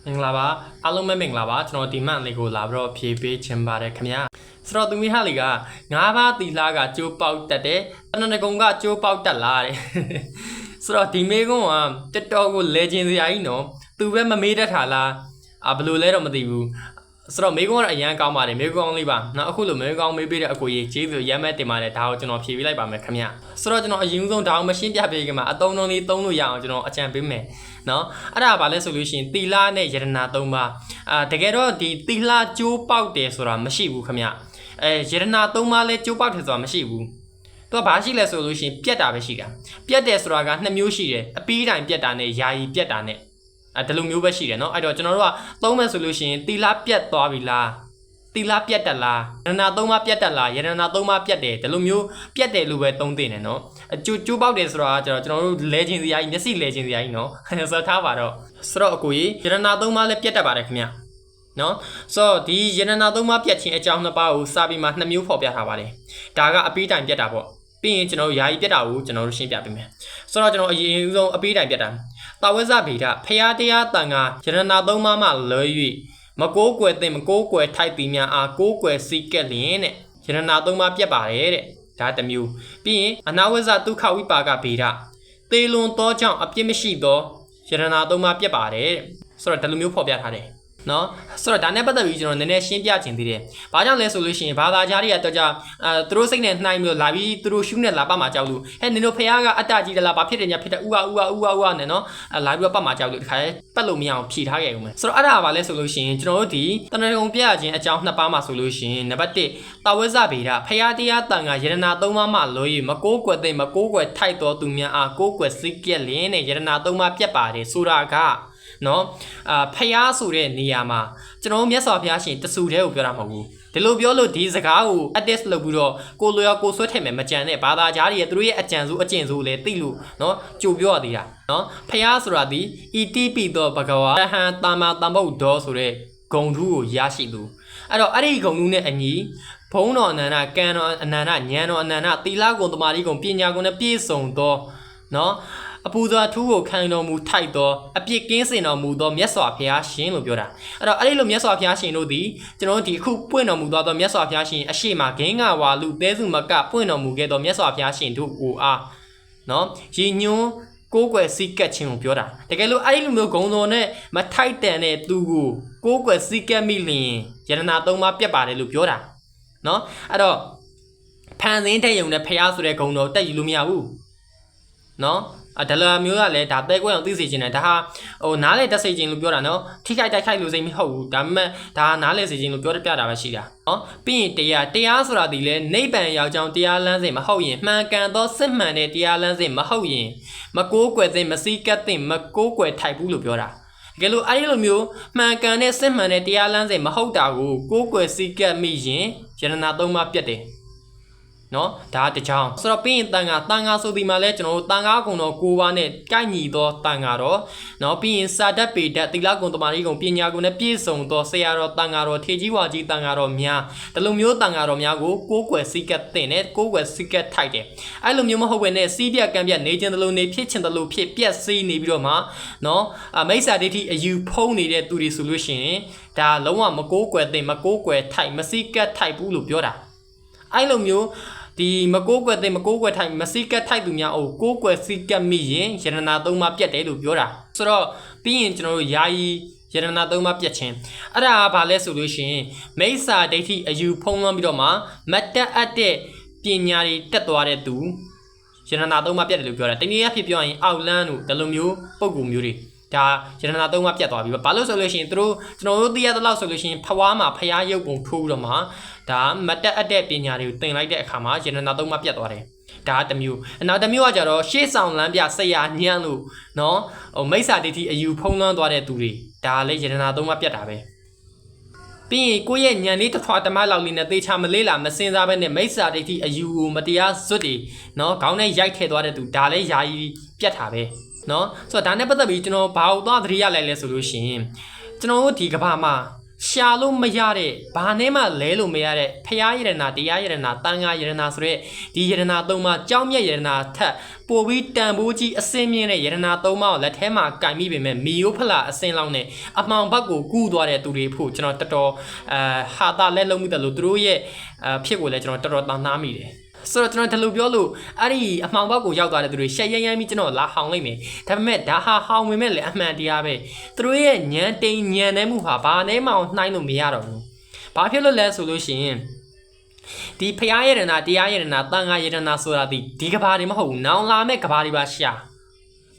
မင်္ဂလာပါအားလုံးပဲမင်္ဂလာပါကျွန်တော်ဒီမှန်လေးကိုလာပြီးတော့ဖြည့်ပေးချင်ပါတယ်ခင်ဗျာဆိုတော့သူမိဟာလီက9ပါးတီလာကကျိုးပေါက်တက်တယ်တနနကုံကကျိုးပေါက်တက်လာတယ်ဆိုတော့ဒီမေကွန်းကတက်တော်ကိုလဲခြင်းစရာကြီးနော်သူပဲမမေးတတ်တာလားဘယ်လိုလဲတော့မသိဘူးဆိုတော့မေကွန်းကအရန်ကောင်းပါတယ်မေကွန်းလေးပါနော်အခုလိုမေကွန်းမေးပေးတဲ့အကိုကြီးကျေးဇူးရမ်းမဲ့တင်ပါတယ်ဒါကိုကျွန်တော်ဖြည့်ပေးလိုက်ပါမယ်ခင်ဗျဆိုတော့ကျွန်တော်အရင်ဆုံးဒါအောင်မရှင်းပြပေးခင်မှာအတုံးလုံးလေးသုံးလို့ရအောင်ကျွန်တော်အကြံပေးမယ်နော်အဲ့ဒါဘာလဲဆိုလို့ရှိရင်တီလာနဲ့ယရနာ၃ပါးတကယ်တော့ဒီတီလာကျိုးပေါက်တယ်ဆိုတာမရှိဘူးခင်ဗျယရနာ၃ပါးလဲကျိုးပေါက်တယ်ဆိုတာမရှိဘူးသူကဘာရှိလဲဆိုလို့ရှိရင်ပြက်တာပဲရှိတာပြက်တယ်ဆိုတာက2မျိုးရှိတယ်အပီးတိုင်းပြက်တာနဲ့ယာယီပြက်တာနဲ့ဒီလိုမျိုးပဲရှိတယ်เนาะအဲ့တော့ကျွန်တော်တို့ကသုံးမယ်ဆိုလို့ရှိရင်တီလာပြက်သွားပြီလားတီလာပြက်တက်လားယရနာ၃ပါးပြက်တက်လားယရနာ၃ပါးပြက်တယ်ဒီလိုမျိုးပြက်တယ်လို့ပဲသုံးသင့်တယ်เนาะကျိုးပေါက်တယ်ဆိုတာကကျွန်တော်တို့လဲခြင်းစရာကြီးမျက်စိလဲခြင်းစရာကြီးเนาะဆိုထားပါတော့ဆိုတော့အကိုကြီးယရနာ၃ပါးလည်းပြက်တက်ပါတယ်ခင်ဗျနော်ဆိုတော့ဒီယရနာ၃ပါးပြက်ခြင်းအကြောင်း2ပါးကိုစာပေမှာ2မျိုးဖော်ပြထားပါတယ်ဒါကအပီးတိုင်ပြက်တာပေါ့ပြီးရင်ကျွန်တော်ယာယီပြက်တာကိုကျွန်တော်တို့ရှင်းပြပေးမယ်ဆိုတော့ကျွန်တော်အရင်ဆုံးအပီးတိုင်ပြက်တာတာဝဇ္ဇဗေဒဖျားတရားတန်ခါယရနာ၃ပါးမှလွဲ၍မကိုးကွယ်သင်မကိုးကွယ်ထိုက်သည်များအားကိုးကွယ်စီးကက်လျင်တဲ့ယရနာ၃ပါးပြက်ပါတယ်တဲ့ဒါတစ်မျိုးပြီးရင်အနာဝဇ္ဇဒုက္ခဝိပါကဗေဒသေလွန်သောကြောင့်အပြစ်မရှိသောယရနာ၃ပါးပြက်ပါတယ်ဆိုတော့ဒီလိုမျိုးဖော်ပြထားတယ်နော်ဆိုတော့ဒါနဲ့ပတ်သက်ပြီးကျွန်တော်နည်းနည်းရှင်းပြခြင်းသေးတယ်။ဘာကြောင့်လဲဆိုလို့ရှိရင်ဘာသာကြားတွေကတော့ကြာသူတို့စိတ်နဲ့နှိုင်းပြီးတော့လာပြီးသူတို့ရှုနဲ့လာပတ်မှာကြောက်လို့ဟဲ့နင်တို့ဖះကအတ္တကြီးတလားဘာဖြစ်တယ်ညာဖြစ်တယ်ဥဝနဲ့နော်လာပြီးတော့ပတ်မှာကြောက်လို့ဒီခါလေးပတ်လို့မရအောင်ဖြီထားခဲ့ဦးမယ်။ဆိုတော့အဲ့ဒါကဘာလဲဆိုလို့ရှိရင်ကျွန်တော်တို့ဒီတဏှာကုံပြရခြင်းအကြောင်း2ပါးမှာဆိုလို့ရှိရင်နံပါတ်1တာဝဇ္ဇဗေဒဖះတရားတန်ခါယရနာ3ပါးမှလွဲ၍မကိုးကွယ်သိမကိုးကွယ်ထိုက်တော်သူများအားကိုးကွယ်စိတ်ကက်လင်းနဲ့ယရနာ3ပါးပြတ်ပါတယ်ဆိုတာကနော်ဖျားဆိုတဲ့နေရာမှာကျွန်တော်မြတ်စွာဘုရားရှင်တဆူတဲ့ကိုပြောတာမဟုတ်ဘူးဒီလိုပြောလို့ဒီစကားကို attest လုပ်ပြီးတော့ကိုလိုရောကိုဆွဲထည့်မယ်မကြံနဲ့ဘာသာကြားတွေသူတို့ရဲ့အကြံစိုးအကျင့်စိုးလည်းသိလို့နော်ကြိုပြောရသေးတာနော်ဖျားဆိုတာဒီ ETP တော့ဘဂဝါဟန်တာမာတမ္ဗုဒ္ဓဆိုတဲ့ဂုံထူးကိုရရှိသူအဲ့တော့အဲ့ဒီဂုံထူးနဲ့အညီဘုံတော်အနန္တကံတော်အနန္တဉာဏ်တော်အနန္တသီလဂုံတမာတိဂုံပညာဂုံနဲ့ပြည့်စုံသောနော်အပူစွာထူးကိုခံတော်မူထိုက်သောအပြစ်ကင်းစင်တော်မူသောမြတ်စွာဘုရားရှင်လို့ပြောတာအဲ့တော့အဲ့ဒီလိုမြတ်စွာဘုရားရှင်တို့ဒီကျွန်တော်တို့ဒီအခုပွင့်တော်မူသောမြတ်စွာဘုရားရှင်အရှိမဂင်းကဝါလူသဲစုမကပွင့်တော်မူခဲ့သောမြတ်စွာဘုရားရှင်တို့ကိုအားနော်ရည်ညွှန်းကိုးကွယ်စိတ်ကပ်ခြင်းကိုပြောတာတကယ်လို့အဲ့ဒီလိုမျိုးဂုံတော်နဲ့မထိုက်တန်တဲ့သူကိုကိုးကွယ်စိတ်ကပ်မိလျင်ယရနာ၃ပါးပြတ်ပါတယ်လို့ပြောတာနော်အဲ့တော့ဖန်ဆင်းတဲ့ယုံနဲ့ဖျားဆိုတဲ့ဂုံတော်တက်ယူလို့မရဘူးနော်ဒါလာမျိုးကလည်းဒါတဲကွဲအောင်သိစေချင်တယ်ဒါဟာနားလေတက်စေချင်လို့ပြောတာနော်ထိခိုက်တိုက်ခိုက်လို့စိတ်မဟုတ်ဘူးဒါပေမဲ့ဒါနားလေစေချင်လို့ပြောပြတာပဲရှိတာနော်ပြီးရင်တရားဆိုတာဒီလေနိဗ္ဗာန်ရောက်ကြောင်းတရားလမ်းစဉ်မဟုတ်ရင်မှန်ကန်သောစစ်မှန်တဲ့တရားလမ်းစဉ်မဟုတ်ရင်မကိုးကွယ်သင့်မစည်းကပ်သင့်မကိုးကွယ်ထိုက်ဘူးလို့ပြောတာတကယ်လို့အဲ့ဒီလိုမျိုးမှန်ကန်တဲ့စစ်မှန်တဲ့တရားလမ်းစဉ်မဟုတ်တာကိုကိုးကွယ်စည်းကပ်မိရင်ယရနာ၃ပါးပြတ်တယ်နော်ဒါတကြောင်ဆိုတော့ပြီးရင်တန်ခါဆိုဒီမှာလဲကျွန်တော်တို့တန်ခါကုံတော်9ပါးနဲ့ကိုက်ညီသောတန်ခါတော့နော်ပြီးရင်စာတတ်ပေတတ်သီလကုံတမာရီကုံပညာကုံနဲ့ပြည့်စုံသောဆရာတော်တန်ခါတော်ထေကြီးဝါကြီးတန်ခါတော်များဒီလိုမျိုးတန်ခါတော်များကိုကိုးကွယ်စိတ်ကတင်နဲ့ကိုးကွယ်စိတ်ကထိုက်တယ်အဲ့လိုမျိုးမဟုတ်ဘဲနဲ့စီးပြက်ကံပြနေခြင်းတလို့နေဖြစ်ခြင်းတလို့ဖြစ်ပြက်စီးနေပြီးတော့မှနော်မိစ္ဆာဒိဋ္ဌိအယူဖုံးနေတဲ့သူတွေဆိုလို့ရှိရင်ဒါလုံးဝမကိုးကွယ်တင်မကိုးကွယ်ထိုက်မစိကက်ထိုက်ဘူးလို့ပြောတာအဲ့လိုမျိုးဒီမကိုးကွယ်တဲ့မကိုးကွယ်ထိုင်မစိကက်ထိုက်သူများအိုကိုးကွယ်စိကက်မိရင်ယရနာ၃ပါးပြတ်တယ်လို့ပြောတာဆိုတော့ပြီးရင်ကျွန်တော်တို့ယာယီယရနာ၃ပါးပြတ်ခြင်းအဲ့ဒါကဘာလဲဆိုလို့ရှိရင်မိစ္ဆာဒိဋ္ဌိအယူဖုံးလွှမ်းပြီးတော့မှမတ်တက်အပ်တဲ့ပညာတွေတက်သွားတဲ့သူယရနာ၃ပါးပြတ်တယ်လို့ပြောတာတနည်းအားဖြင့်ပြောရင်အောက်လန်းတို့ဒီလိုမျိုးပုံကူမျိုးတွေဒါယရနာ၃ပါးပြတ်သွားပြီဘာလို့ဆိုလို့ရှိရင်တို့ကျွန်တော်တို့သိရတဲ့လောက်ဆိုလို့ရှိရင်ဖွားမှာဖျားရုပ်ပုံထိုးတော့မှဒါမတက်အပ်တဲ့ပညာတွေကိုသင်လိုက်တဲ့အခါမှာယရနာ၃ပါးပြတ်သွားတယ်ဒါတစ်မျိုးနောက်တစ်မျိုးကကြတော့ရှေ့ဆောင်လမ်းပြဆရာညံ့လို့နော်မိစ္ဆာဒိဋ္ဌိအယူဖုံးလွှမ်းသွားတဲ့သူတွေဒါလည်းယရနာ၃ပါးပြတ်တာပဲပြီးရင်ကိုယ့်ရဲ့ညံလေးတစ်ထွာတမလောက်လေးနဲ့သေချာမလေးလာမစင်စားပဲနဲ့မိစ္ဆာဒိဋ္ဌိအယူကိုမတရားဇွတ်တွေနော်ခေါင်းနဲ့ရိုက်ထည့်သွားတဲ့သူဒါလည်းယာယီပြတ်တာပဲနော်ဆိုတော့ဒါနဲ့ပတ်သက်ပြီးကျွန်တော်ဘာလို့သွားသတိရလိုက်လဲဆိုလို့ရှိရင်ကျွန်တော်တို့ဒီကဘာမှာ ရှာလို့မရတဲ့ဘာနဲ့မှလဲလို့မရတဲ့ဖျားရတနာတရားရတနာတန်ခါရတနာဆိုတဲ့ဒီရတနာသုံးပါးကြောင်းမြတ်ရတနာထက်ပိုပြီးတန်ဖိုးကြီးအစင်းမြင့်တဲ့ရတနာသုံးပါးကိုလက်ထဲမှာကင်မိပေမဲ့မီယိုဖလာအစင်းလောင်းနဲ့အမှောင်ဘက်ကိုကူးသွားတဲ့သူတွေဖို့ကျွန်တော်တော်တော်ဟာတာလက်လုံးမိတယ်လို့သူတို့ရဲ့ဖြစ်ကိုလည်းကျွန်တော်တော်တော်တန်နှားမိတယ်ဆိုတော့ကျွန်တော်ဒီလိုပြောလို့အဲ့ဒီအမှောင်ဘက်ကိုရောက်သွားတဲ့သူတွေရှက်ရမ်းရမ်းပြီးကျွန်တော်လာဟောင်လိုက်မယ်ဒါပေမဲ့ဒါဟာဟောင်ဝင်မဲ့လေအမှန်တရားပဲသူတို့ရဲ့ညံတိန်ညံနေမှုဟာဘာနဲ့မှနှိုင်းလို့မရတော့ဘူးဘာဖြစ်လို့လဲဆိုလို့ရှိရင်ဒီဖျားရတနာတရားရတနာတန်ခါရတနာဆိုတာဒီကဘာတွေမဟုတ်ဘူးနောင်လာမဲ့ကဘာတွေပါရှာ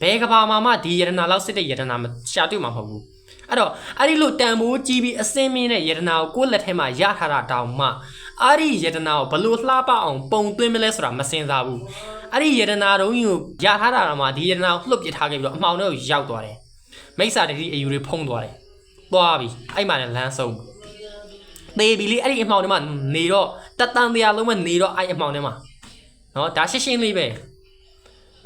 ဘယ်ကဘာမှဒီရတနာလောက်စစ်တဲ့ရတနာမရှာတွေ့မှာမဟုတ်ဘူးအဲ့တော့အဲ့ဒီလိုတန်ဖိုးကြီးပြီးအစင်းမင်းတဲ့ရတနာကိုကိုယ့်လက်ထဲမှာရထားတာတောင်မှအဲ့ဒီရတနာကိုဘလို့လှပအောင်ပုံသွင်းမလဲဆိုတာမစင်စားဘူးအဲ့ဒီရတနာတုံးကြီးကိုရထားတာမှဒီရတနာကိုလှုပ်ပစ်ထားခဲ့ပြီးတော့အမှောင်ထဲကိုရောက်သွားတယ်မိစ္ဆာတတိအယူတွေဖုံးသွားတယ်သွားပြီအဲ့မှလည်းလမ်းဆုံးသေးပြီလေအဲ့ဒီအမှောင်ထဲမှာနေတော့တတန်တရားလုံးမနေတော့အဲ့အမှောင်ထဲမှာနော်ဒါရှင်းရှင်းလေးပဲ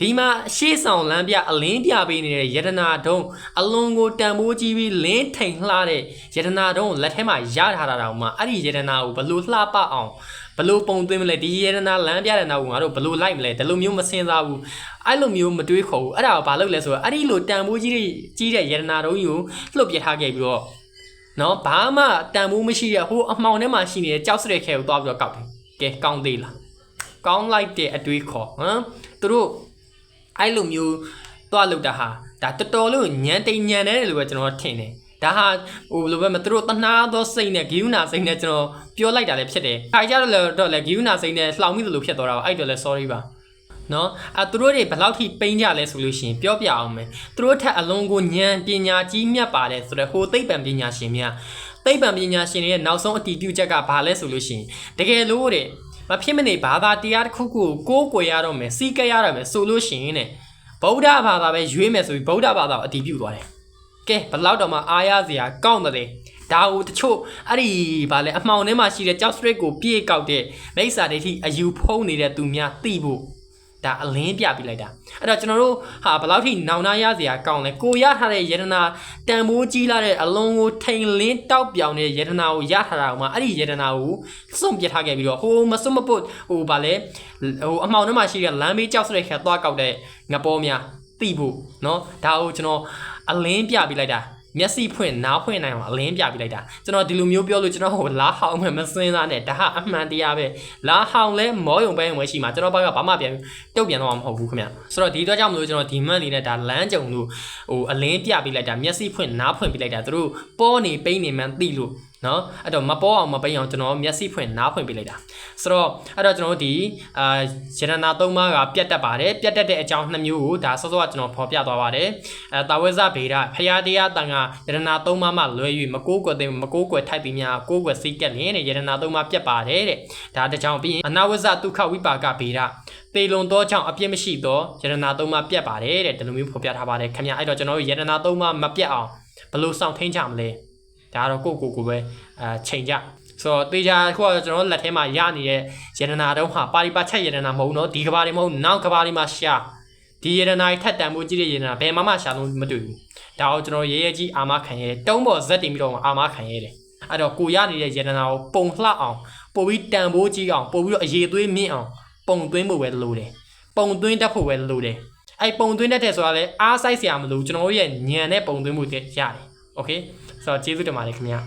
ဒီမှာရှေ့ဆောင်လမ်းပြအလင်းပြပေးနေတဲ့ယတနာတုံးအလွန်ကိုတန်ဖိုးကြီးပြီးလင်းထိန်လှတဲ့ယတနာတုံးလက်ထဲမှာရထားတာတောင်မှအဲ့ဒီယတနာကိုဘလို့လှပအောင်ဘလို့ပုံသွင်းမလဲဒီယတနာလမ်းပြတဲ့နောက်ကိုငါတို့ဘလို့လိုက်မလဲဒီလိုမျိုးမစင်စားဘူးအဲ့လိုမျိုးမတွေးခေါ်ဘူးအဲ့ဒါကိုဘာလုပ်လဲဆိုတော့အဲ့ဒီလိုတန်ဖိုးကြီးတဲ့ယတနာတုံးကြီးကိုလှုပ်ပြထားခဲ့ပြီးတော့နော်ဘာမှတန်ဖိုးမရှိတဲ့ဟိုအမှောင်ထဲမှာရှိနေတဲ့ကြောက်စတဲ့ခဲကိုသွားပြီးတော့ကောက်တယ်ကဲကောင်းသေးလားကောင်းလိုက်တဲ့အတွေးခေါ်ဟမ်သူတို့အဲ့လိုမျိုးသွားလို့တာဟာဒါတော်တော်လို့ညံတိန်ညံတယ်လို့ပဲကျွန်တော်ထင်တယ်ဒါဟာဟိုလိုပဲမသူတို့တနာသောစိတ်နဲ့ဂိယူနာစိတ်နဲ့ကျွန်တော်ပြောလိုက်တာလည်းဖြစ်တယ်ခါကြတော့လည်းဂိယူနာစိတ်နဲ့လှောင်မိသလိုဖြစ်သွားတာပါအဲ့တော့လည်း sorry ပါနော်သူတို့တွေဘယ်လောက်ထိပိန်းကြလဲဆိုလို့ရှိရင်ပြောပြအောင်မယ်သူတို့ထက်အလွန်ကိုဉာဏ်ပညာကြီးမြတ်ပါတယ်ဆိုတော့ဟိုသိပ္ပံပညာရှင်များသိပ္ပံပညာရှင်တွေရဲ့နောက်ဆုံးအတည်ပြုချက်ကဘာလဲဆိုလို့ရှိရင်တကယ်လို့တဲ့မဖြစ်မနေဘာသာတရားတစ်ခုခုကိုကိုးကွယ်ရတော့မယ်စီးကပ်ရတော့မယ်ဆိုလို့ရှိရင်တဲ့ဗုဒ္ဓဘာသာပဲရွေးမယ်ဆိုပြီးဗုဒ္ဓဘာသာကိုအတည်ပြုသွားတယ်ကဲဘလောက်တော့မှအားရစရာကောင်းတယ်ဒါဟိုတချို့အဲ့ဒီဗာလဲအမှောင်ထဲမှာရှိတဲ့ကြောက်စရစ်ကိုပြေးကောက်တဲ့မိစ္ဆာဒိဋ္ဌိအယူဖုံးနေတဲ့သူများသိဖို့ဒါအလင်းပြပြလိုက်တာအဲ့တော့ကျွန်တော်တို့ဟာဘလောက်ထိနောင်နာရစရာကောင်းလဲကိုရထားတဲ့ယတနာတန်ဖိုးကြီးလာတဲ့အလုံးကိုထိန်လင်းတောက်ပြောင်တဲ့ယတနာကိုရထားတာကမှအဲ့ဒီယတနာကိုစွန့်ပစ်ထားခဲ့ပြီးတော့ဟိုမစွန့်မပုတ်ဟိုဗာလဲဟိုအမှောင်ထဲမှာရှိတဲ့လမ်းဘေးကြောက်စရစ်ခဲသွားကောက်တဲ့ငပေါ်များသိဖို့เนาะဒါကိုကျွန်တော်အလင်းပြပြလိုက်တာမျက်စိဖွင့်နားဖွင့်နိုင်အောင်အလင်းပြပြလိုက်တာကျွန်တော်ဒီလိုမျိုးပြောလို့ကျွန်တော်ဟိုလာဟောင်းမှမစင်းစားနဲ့ဒါဟာအမှန်တရားပဲလာဟောင်းလဲမောယုံပဲဝဲရှိမှာကျွန်တော်ဘက်ကဘာမှပြန်တုတ်ပြန်တော့မှာမဟုတ်ဘူးခင်ဗျဆိုတော့ဒီအတွက်ကြောင့်မလို့ကျွန်တော်ဒီမန့်နေတဲ့ဒါလမ်းကြုံလို့ဟိုအလင်းပြပြလိုက်တာမျက်စိဖွင့်နားဖွင့်ပြလိုက်တာသူတို့ပေါ်နေပိန်းနေမှန်းသိလို့နော်အဲ့တော့မပေါ်အောင်မပိန်းအောင်ကျွန်တော်မျက်စိဖွင့်နားဖွင့်ပြလိုက်တာဆိုတော့အဲ့တော့ကျွန်တော်တို့ဒီရတနာသုံးပါးကပြတ်တတ်ပါတယ်ပြတ်တတ်တဲ့အကြောင်းနှစ်မျိုးကိုဒါစောစောကကျွန်တော်ဖော်ပြသွားပါတယ်တာဝေဇဗေဒဖရာတရားတန်ခါရတနာသုံးပါးမှလွဲ၍မကိုးကွယ်တဲ့မကိုးကွယ်ထိုက်ပြီးများကိုးကွယ်စိတ်ကက်လင်းတဲ့ရတနာသုံးပါးပြတ်ပါတယ်တဲ့ဒါတကြောင်ပြီးရင်အနာဝဇဒုက္ခဝိပါကဗေဒပေလွန်သောကြောင့်အပြစ်မရှိသောရတနာသုံးပါးပြတ်ပါတယ်တဲ့ဒီလိုမျိုးဖော်ပြထားပါတယ်ခင်ဗျာအဲ့တော့ကျွန်တော်တို့ရတနာသုံးပါးမပြတ်အောင်ဘယ်လိုစောင့်ထိန်ကြမလဲဒါတော့ကိုပဲချိန်ကြဆိုတော့တေချာခုကကျွန်တော်လက်ထဲမှာရနေတဲ့ယတနာတုံးဟာပါရိပတ်ချက်ယတနာမဟုတ်တော့ဒီကဘာတွေမဟုတ်နောက်ကဘာတွေမှာရှာဒီယတနာထက်တန်ဖို့ကြည့်တဲ့ယတနာဘယ်မှရှာလို့မတွေ့ဘူးဒါကိုကျွန်တော်ရဲကြီးအာမခံရဲတုံးပေါ်ဇက်တင်ပြီးတော့အာမခံရဲတယ်အဲ့တော့ကိုရနေတဲ့ယတနာကိုပုံလှအောင်ပို့ပြီးတန်ဖို့ကြီးအောင်ပို့ပြီးတော့အရေးသွေးမြင့်အောင်ပုံသွင်းဖို့ပဲလိုတယ်ပုံသွင်းတတ်ဖို့ပဲလိုတယ်အဲ့ပုံသွင်းတတ်တယ်ဆိုတာလေအားစိုက်စရာမလိုကျွန်တော်ရဲ့ညံနဲ့ပုံသွင်းမှုတည်းရတယ်โอเคဆိုတော့ကျေးဇူးတင်ပါတယ်ခင်ဗျာ